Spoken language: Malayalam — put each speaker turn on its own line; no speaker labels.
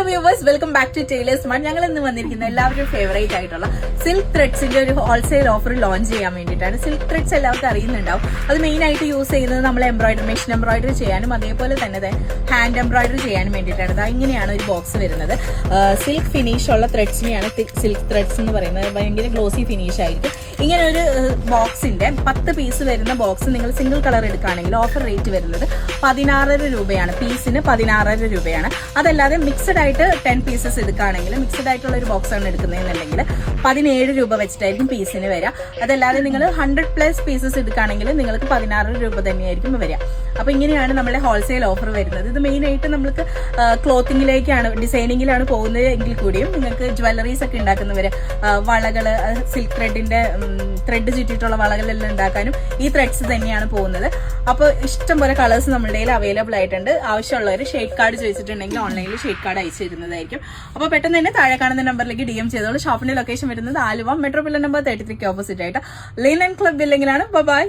Viewers, welcome back to Tailors Mart. ഞങ്ങൾ ഇന്ന് വന്നിരിക്കുന്ന എല്ലാവരും ഫേവറേറ്റ് ആയിട്ടുള്ള സിൽക്ക് ത്രെഡ്സിന്റെ ഒരു ഹോൾസെയിൽ ഓഫർ ലോഞ്ച് ചെയ്യാൻ വേണ്ടിയിട്ടാണ്. സിൽക്ക് ത്രെഡ്സ് എല്ലാവർക്കും അറിയുന്നുണ്ടാവും. അത് മെയിൻ ആയിട്ട് യൂസ് ചെയ്യുന്നത് നമ്മൾ മെഷീൻ എംബ്രോയിഡറി ചെയ്യാനും അതേപോലെ തന്നെ ഹാൻഡ് എംബ്രോയിഡറി ചെയ്യാനും വേണ്ടിയിട്ടാണ്. അത് ഇങ്ങനെയാണ് ഒരു ബോക്സ് വരുന്നത്. സിൽക്ക് ഫിനിഷ് ഉള്ള ത്രെഡ്സിനെയാണ് സിൽക്ക് ത്രെഡ്സ് എന്ന് പറയുന്നത്. ഭയങ്കര ഗ്ലോസി ഫിനിഷ് ആയിരിക്കും. ഇങ്ങനെ ഒരു ബോക്സിന്റെ 10 പീസ് വരുന്ന ബോക്സ് നിങ്ങൾ സിംഗിൾ കളർ എടുക്കുകയാണെങ്കിൽ ഓഫർ റേറ്റ് വരുന്നത് 16.5 രൂപയാണ്. പീസിന് 16.5 രൂപയാണ്. അതല്ലാതെ മിക്സഡ് ആയിട്ട് 10 പീസസ് എടുക്കുകയാണെങ്കിൽ മിക്സഡ് ആയിട്ടുള്ള ഒരു ബോക്സ് ആണ് എടുക്കുന്നതെന്നുണ്ടെങ്കിൽ 17 രൂപ വെച്ചിട്ടായിരിക്കും പീസിന് വരിക. അതല്ലാതെ നിങ്ങൾ 100+ പീസസ് എടുക്കുകയാണെങ്കിൽ നിങ്ങൾക്ക് 16 രൂപ തന്നെയായിരിക്കും വരിക. അപ്പൊ ഇങ്ങനെയാണ് നമ്മുടെ ഹോൾസെയിൽ ഓഫർ വരുന്നത്. ഇത് മെയിൻ ആയിട്ട് നമുക്ക് ക്ലോത്തിങ്ങിലേക്കാണ്, ഡിസൈനിങ്ങിലാണ് പോകുന്നത് എങ്കിൽ കൂടിയും നിങ്ങൾക്ക് ജ്വല്ലറീസ് ഒക്കെ ഉണ്ടാക്കുന്നവര് വളകള്, സിൽക്ക് ത്രെഡ് ചുറ്റിയിട്ടുള്ള വളകളെല്ലാം ഉണ്ടാക്കാനും ഈ ത്രെഡ്സ് തന്നെയാണ് പോകുന്നത്. അപ്പോൾ ഇഷ്ടംപോലെ കളേഴ്സ് നമ്മുടെ കയ്യിൽ അവൈലബിൾ ആയിട്ടുണ്ട്. ആവശ്യമുള്ളവർ ഷെയ്ഡ് കാർഡ് ചോദിച്ചിട്ടുണ്ടെങ്കിൽ ഓൺലൈനിൽ ഷെയ്ഡ് കാർഡ് അയച്ചു തരുന്നതായിരിക്കും. അപ്പോൾ പെട്ടെന്ന് തന്നെ താഴെ കാണുന്ന നമ്പറിലേക്ക് DM ചെയ്തോളൂ. ഷോപ്പിന്റെ ലൊക്കേഷൻ വരുന്നത് ആലുവ മെട്രോപൊളിറ്റൻ നമ്പർ 33 ഓപ്പോസിറ്റ് ആയിട്ട് ലൈൻ ആൻഡ് ക്ലബ് ബിൽഡിംഗിലാണ്. ബൈ.